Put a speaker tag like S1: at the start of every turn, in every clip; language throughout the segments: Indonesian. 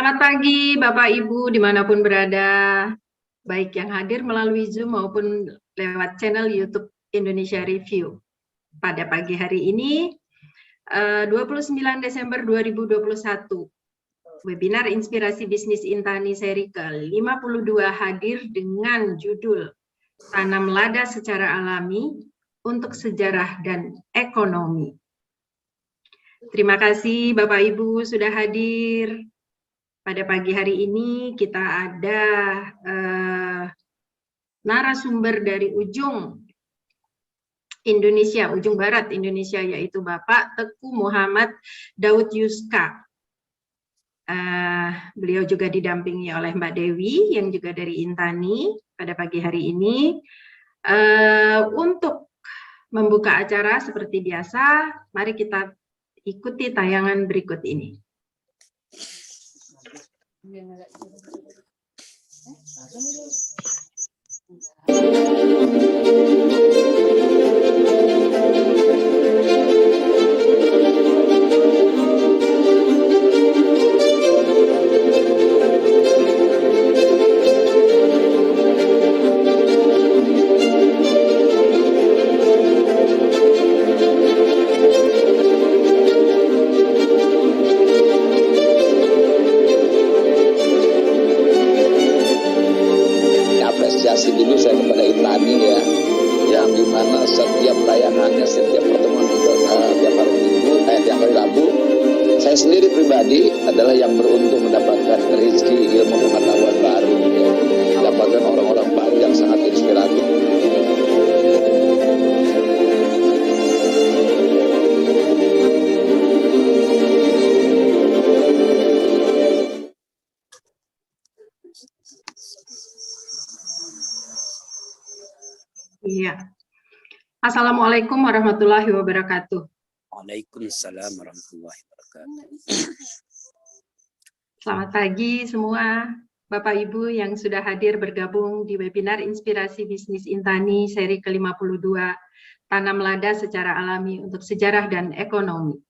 S1: Selamat pagi Bapak Ibu dimanapun berada, baik yang hadir melalui Zoom maupun lewat channel YouTube Indonesia Review. Pada pagi hari ini, 29 Desember 2021, webinar Inspirasi Bisnis Intani seri ke-52 hadir dengan judul Tanam Lada Secara Alami untuk Sejarah dan Ekonomi. Terima kasih Bapak Ibu sudah hadir. Pada pagi hari ini kita ada narasumber dari ujung Indonesia, ujung barat Indonesia, yaitu Bapak Teku Muhammad Daud Yuska. Beliau juga didampingi oleh Mbak Dewi yang juga dari Intani pada pagi hari ini. Untuk membuka acara seperti biasa, mari kita ikuti tayangan berikut ini.
S2: Dulu saya kepada Intani ya, yang dimana setiap tayangannya, setiap pertemuan tiap hari Rabu, saya sendiri pribadi adalah yang beruntung mendapatkan rezeki ilmu pengetahuan baru, ya. Mendapatkan orang-orang baru yang sangat inspiratif.
S1: Iya. Assalamualaikum warahmatullahi wabarakatuh.
S3: Waalaikumsalam warahmatullahi wabarakatuh.
S1: Selamat pagi semua Bapak Ibu yang sudah hadir bergabung di webinar Inspirasi Bisnis Intani seri ke-52 Tanam Lada Secara Alami untuk Sejarah dan Ekonomi.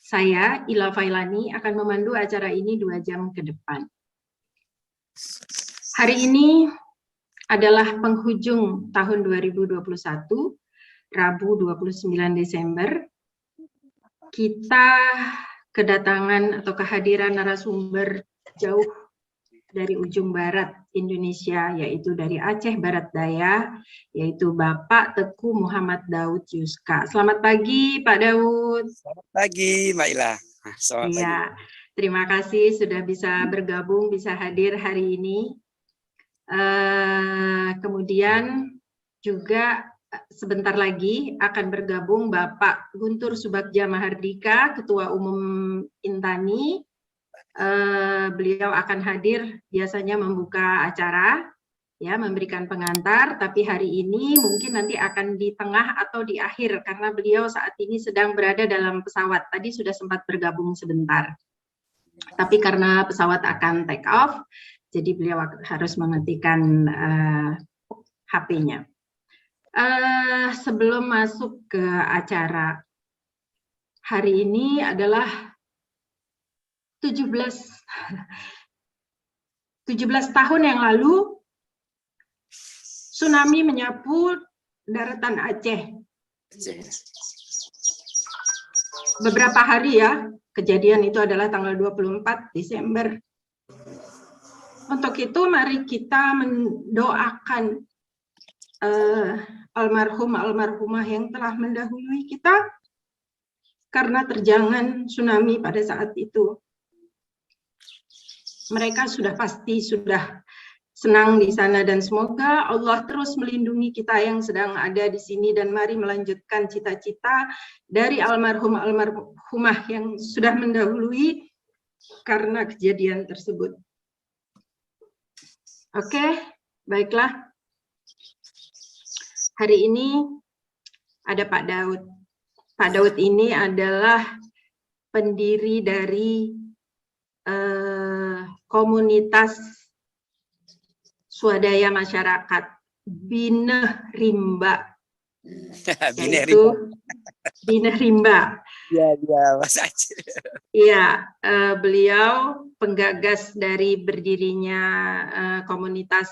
S1: Saya, Ila Failani, akan memandu acara ini 2 jam ke depan. Hari ini adalah penghujung tahun 2021, Rabu 29 Desember. Kita kedatangan atau kehadiran narasumber jauh dari ujung barat Indonesia, yaitu dari Aceh Barat Daya, yaitu Bapak Teku Muhammad Daud Yuska. Selamat pagi Pak Daud.
S3: Selamat pagi Mbak Ila. Selamat pagi.
S1: Terima kasih sudah bisa bergabung, bisa hadir hari ini. Kemudian juga sebentar lagi akan bergabung Bapak Guntur Subagja Mahardika, Ketua Umum Intani. Beliau akan hadir biasanya membuka acara, ya, memberikan pengantar. Tapi hari ini mungkin nanti akan di tengah atau di akhir karena beliau saat ini sedang berada dalam pesawat. Tadi sudah sempat bergabung sebentar. Tapi karena pesawat akan take off, jadi beliau harus menghentikan HP-nya. Sebelum masuk ke acara, hari ini adalah 17 tahun yang lalu tsunami menyapu daratan Aceh. Beberapa hari ya, kejadian itu adalah tanggal 24 Desember. Untuk itu mari kita mendoakan almarhumah yang telah mendahului kita karena terjangan tsunami pada saat itu. Mereka pasti sudah senang di sana dan semoga Allah terus melindungi kita yang sedang ada di sini dan mari melanjutkan cita-cita dari almarhumah yang sudah mendahului karena kejadian tersebut. Oke, baiklah. Hari ini ada Pak Daud. Pak Daud ini adalah pendiri dari komunitas swadaya masyarakat Bineh Rimba. Bineh Rimba.
S3: Iya, Mas Aceh.
S1: Iya, beliau penggagas dari berdirinya komunitas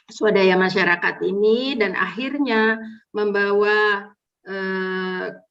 S1: swadaya masyarakat ini, dan akhirnya membawa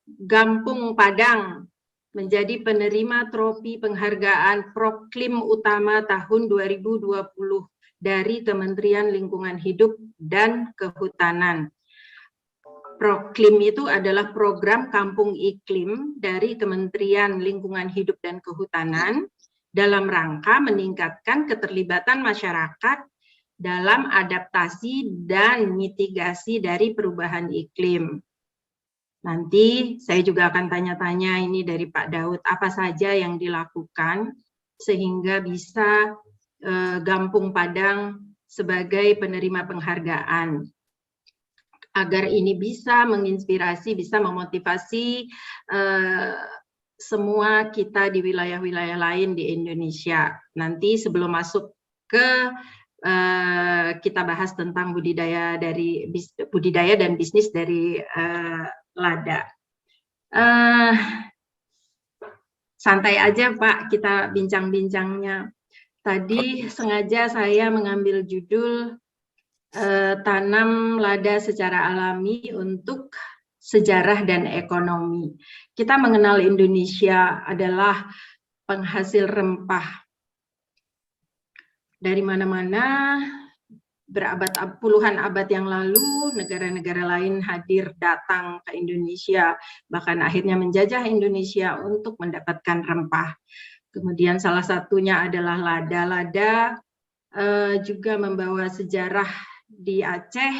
S1: Gampung Padang menjadi penerima trofi penghargaan Proklim Utama tahun 2020 dari Kementerian Lingkungan Hidup dan Kehutanan. Proklim itu adalah program kampung iklim dari Kementerian Lingkungan Hidup dan Kehutanan dalam rangka meningkatkan keterlibatan masyarakat dalam adaptasi dan mitigasi dari perubahan iklim. Nanti saya juga akan tanya-tanya ini dari Pak Daud, apa saja yang dilakukan sehingga bisa Gampung Padang sebagai penerima penghargaan. Agar ini bisa menginspirasi, bisa memotivasi semua kita di wilayah-wilayah lain di Indonesia. Nanti sebelum masuk ke kita bahas tentang budidaya dan bisnis dari lada. Santai aja Pak, kita bincang-bincangnya. Tadi sengaja saya mengambil judul tanam lada secara alami untuk sejarah dan ekonomi. Kita mengenal Indonesia adalah penghasil rempah. Dari mana-mana, puluhan abad yang lalu, negara-negara lain hadir datang ke Indonesia, bahkan akhirnya menjajah Indonesia untuk mendapatkan rempah. Kemudian salah satunya adalah lada. Lada juga membawa sejarah di Aceh,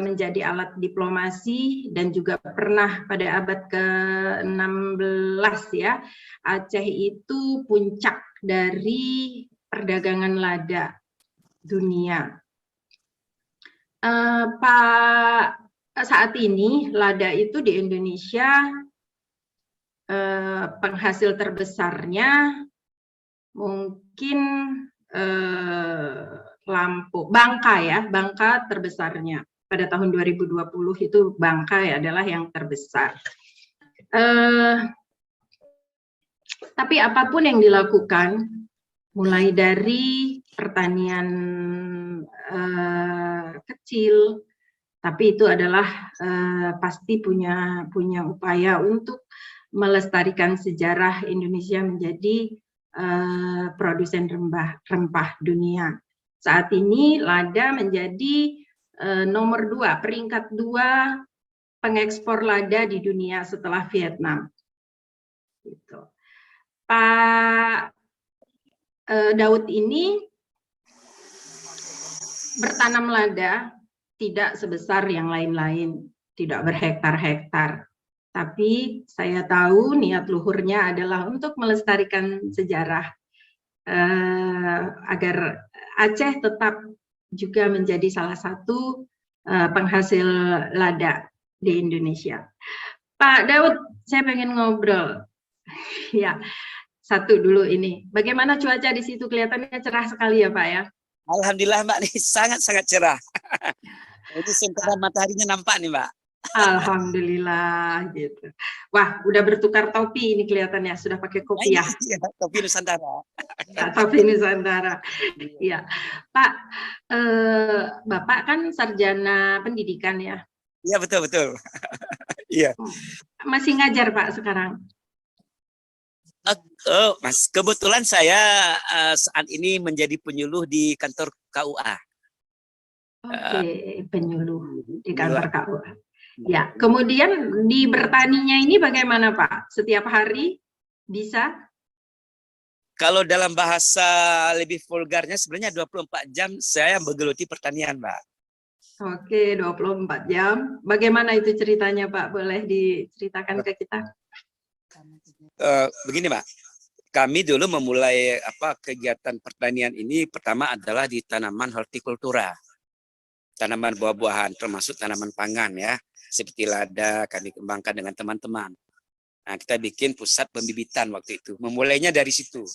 S1: menjadi alat diplomasi, dan juga pernah pada abad ke-16 ya, Aceh itu puncak dari perdagangan lada dunia. Saat ini lada itu di Indonesia penghasil terbesarnya mungkin Bangka terbesarnya. Pada tahun 2020 itu Bangka adalah yang terbesar. Tapi apapun yang dilakukan, mulai dari pertanian kecil, tapi itu adalah pasti punya upaya untuk melestarikan sejarah Indonesia menjadi produsen rempah dunia. Saat ini lada menjadi nomor 2, peringkat 2 pengekspor lada di dunia setelah Vietnam. Gitu. Pak Daud ini bertanam lada tidak sebesar yang lain-lain, tidak berhektar-hektar. Tapi saya tahu niat luhurnya adalah untuk melestarikan sejarah agar Aceh tetap juga menjadi salah satu penghasil lada di Indonesia. Pak Daud, saya pengen ngobrol. Ya, satu dulu ini. Bagaimana cuaca di situ? Kelihatannya cerah sekali ya Pak ya?
S3: Alhamdulillah Mbak, nih sangat-sangat cerah. Ini sentara mataharinya nampak nih Mbak.
S1: Alhamdulillah gitu. Wah, udah bertukar topi ini kelihatannya, sudah pakai kopiah.
S3: Ya, topi Nusantara.
S1: Ya, topi Nusantara. Iya, Pak, Bapak kan sarjana pendidikan ya?
S3: Iya betul. Iya.
S1: Masih ngajar Pak sekarang?
S3: Mas, kebetulan saya saat ini menjadi penyuluh di kantor KUA.
S1: Oke, penyuluh di kantor KUA. Ya, kemudian di bertaninya ini bagaimana Pak? Setiap hari bisa?
S3: Kalau dalam bahasa lebih vulgarnya sebenarnya 24 jam saya menggeluti pertanian, Mbak.
S1: Oke, 24 jam. Bagaimana itu ceritanya Pak? Boleh diceritakan ke kita?
S3: Begini Mbak, kami dulu memulai kegiatan pertanian ini pertama adalah di tanaman hortikultura. Tanaman buah-buahan termasuk tanaman pangan ya. Seperti lada kami kembangkan dengan teman-teman. Nah, kita bikin pusat pembibitan waktu itu. Memulainya dari situ.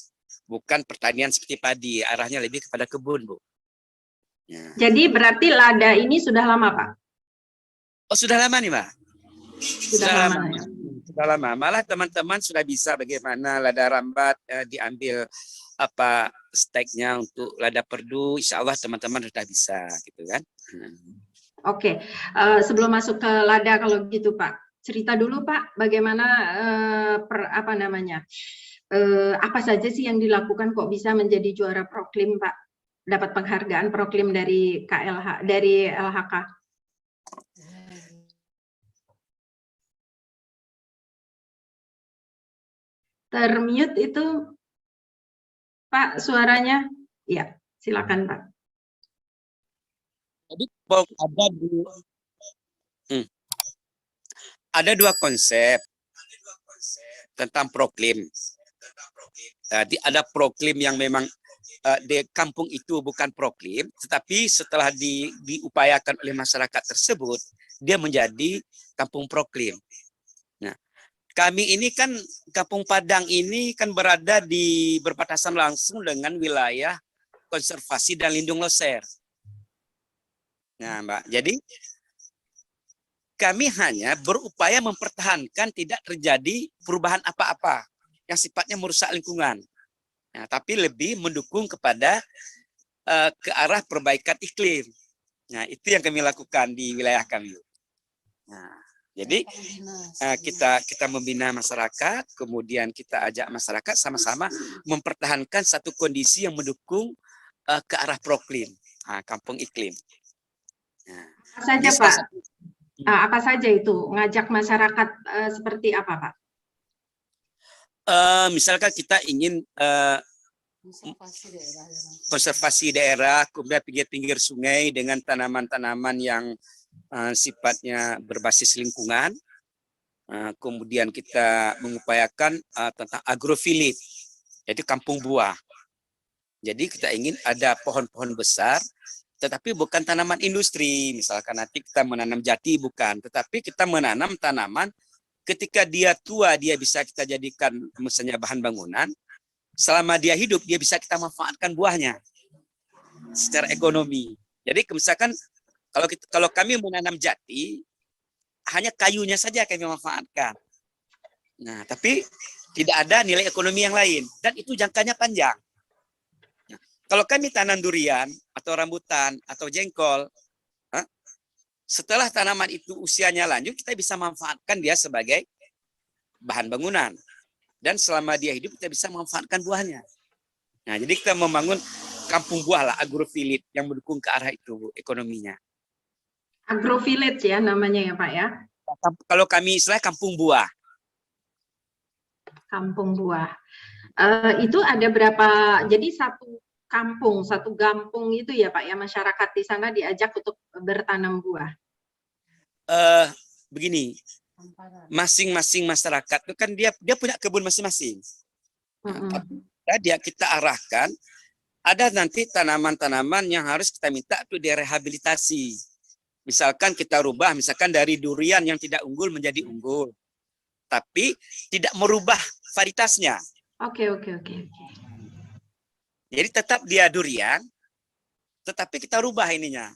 S3: Bukan pertanian seperti padi, arahnya lebih kepada kebun, Bu. Ya.
S1: Jadi berarti lada ini sudah lama, Pak?
S3: Oh, sudah lama nih, Mbak.
S1: Sudah lama ya.
S3: Sudah lama. Malah teman-teman sudah bisa bagaimana lada rambat diambil apa steknya untuk lada perdu. Insya Allah teman-teman sudah bisa, gitu kan.
S1: Oke, sebelum masuk ke lada kalau gitu Pak, cerita dulu Pak, bagaimana apa saja sih yang dilakukan kok bisa menjadi juara Proklim Pak, dapat penghargaan Proklim dari KLH, dari LHK. Termute itu Pak suaranya, ya silakan Pak.
S3: Jadi ada dua konsep tentang Proklim. Jadi ada Proklim yang memang di kampung itu bukan Proklim, tetapi setelah diupayakan oleh masyarakat tersebut, dia menjadi kampung Proklim. Nah, kami ini kan Kampung Padang ini kan berada di berbatasan langsung dengan wilayah konservasi dan lindung loser. Nah, Mbak, jadi kami hanya berupaya mempertahankan tidak terjadi perubahan apa-apa yang sifatnya merusak lingkungan. Nah, tapi lebih mendukung kepada ke arah perbaikan iklim. Nah, itu yang kami lakukan di wilayah kami. Nah, jadi kita membina masyarakat, kemudian kita ajak masyarakat sama-sama mempertahankan satu kondisi yang mendukung ke arah Proklim, kampung iklim. Nah,
S1: apa saja Pak? Apa saja itu? Ngajak masyarakat seperti apa Pak?
S3: Misalkan kita ingin konservasi daerah, kemudian pinggir-pinggir sungai dengan tanaman-tanaman yang sifatnya berbasis lingkungan. Kemudian kita mengupayakan tentang agrofilit, yaitu kampung buah. Jadi kita ingin ada pohon-pohon besar, tetapi bukan tanaman industri. Misalkan nanti kita menanam jati, bukan. Tetapi kita menanam tanaman, ketika dia tua, dia bisa kita jadikan misalnya bahan bangunan. Selama dia hidup, dia bisa kita manfaatkan buahnya secara ekonomi. Jadi misalkan kalau kami menanam jati, hanya kayunya saja kami manfaatkan. Nah, tapi tidak ada nilai ekonomi yang lain. Dan itu jangkanya panjang. Kalau kami tanam durian atau rambutan atau jengkol, setelah tanaman itu usianya lanjut, kita bisa manfaatkan dia sebagai bahan bangunan. Dan selama dia hidup, kita bisa manfaatkan buahnya. Nah, jadi kita membangun kampung buah lah, agrofilit, yang mendukung ke arah itu ekonominya.
S1: Agrofilit ya namanya ya Pak ya?
S3: Kalau kami istilah kampung buah.
S1: Kampung buah. Itu ada berapa, jadi satu kampung, satu gampung itu ya Pak ya, masyarakat di sana diajak untuk bertanam buah.
S3: Begini, masing-masing masyarakat itu kan dia punya kebun masing-masing. Kita arahkan, ada nanti tanaman-tanaman yang harus kita minta untuk direhabilitasi. Misalkan kita rubah, misalkan dari durian yang tidak unggul menjadi unggul, tapi tidak merubah varietasnya.
S1: Oke.
S3: Jadi tetap dia durian, tetapi kita rubah ininya.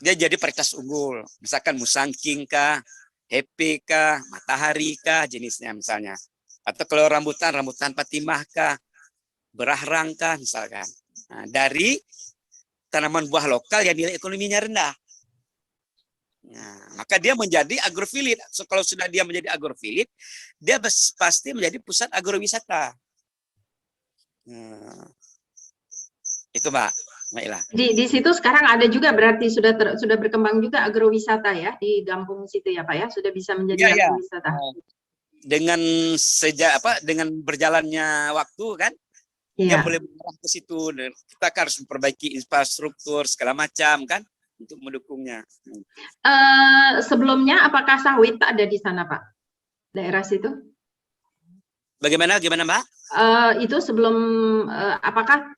S3: Dia jadi varietas unggul. Misalkan musangking kah, hepe kah, matahari kah jenisnya misalnya. Atau kalau rambutan patimah kah, berahrang kah misalkan. Nah, dari tanaman buah lokal yang nilai ekonominya rendah. Nah, maka dia menjadi agrofilit. So, kalau sudah dia menjadi agrofilit, dia pasti menjadi pusat agrowisata. Itu Mbak Ila.
S1: Di situ sekarang ada juga berarti sudah berkembang juga agrowisata ya di kampung situ ya Pak ya, sudah bisa menjadi agrowisata.
S3: Dengan berjalannya waktu kan, dia boleh mengarah ke situ. Dan kita harus memperbaiki infrastruktur segala macam kan untuk mendukungnya.
S1: Sebelumnya apakah sawit ada di sana Pak? Daerah situ?
S3: Bagaimana Mbak?
S1: Itu sebelum apakah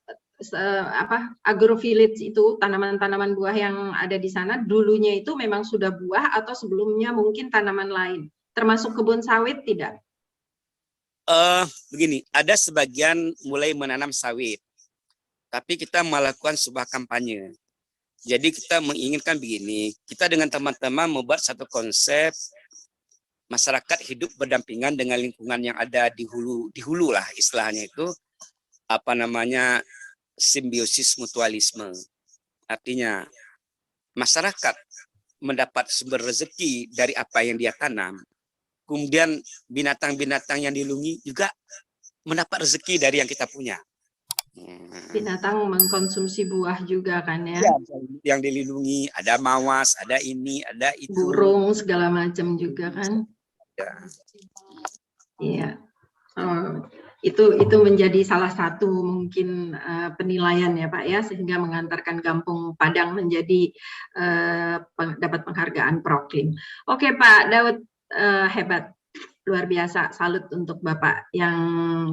S1: agrofilit itu tanaman-tanaman buah yang ada di sana dulunya itu memang sudah buah atau sebelumnya mungkin tanaman lain, termasuk kebun sawit tidak?
S3: Begini, ada sebagian mulai menanam sawit, tapi kita melakukan sebuah kampanye. Jadi kita menginginkan begini, kita dengan teman-teman membuat satu konsep masyarakat hidup berdampingan dengan lingkungan yang ada di hulu lah istilahnya itu, apa namanya, simbiosis mutualisme. Artinya masyarakat mendapat sumber rezeki dari apa yang dia tanam. Kemudian binatang-binatang yang dilindungi juga mendapat rezeki dari yang kita punya.
S1: Binatang mengkonsumsi buah juga kan ya.
S3: Yang dilindungi, ada mawas, ada ini, ada itu.
S1: Burung segala macam juga kan.
S3: Ya.
S1: Iya. Itu menjadi salah satu mungkin penilaian ya Pak ya, sehingga mengantarkan Kampung Padang menjadi dapat penghargaan Proklim. Oke Pak Daud, hebat. Luar biasa, salut untuk Bapak yang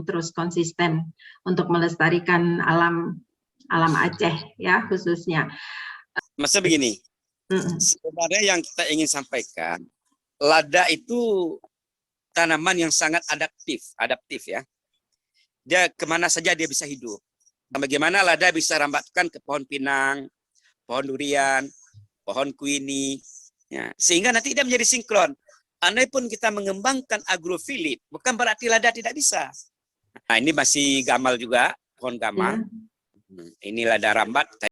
S1: terus konsisten untuk melestarikan alam Aceh ya khususnya.
S3: Masa begini, sebenarnya yang kita ingin sampaikan, lada itu tanaman yang sangat adaptif ya. Dia kemana saja dia bisa hidup. Bagaimana lada bisa rambatkan ke pohon pinang, pohon durian, pohon kuini, ya. Sehingga nanti dia menjadi sinkron. Andai pun kita mengembangkan agrofilit, bukan berarti lada tidak bisa. Nah ini masih gamal juga, pohon gamal. Ya. Ini lada rambat.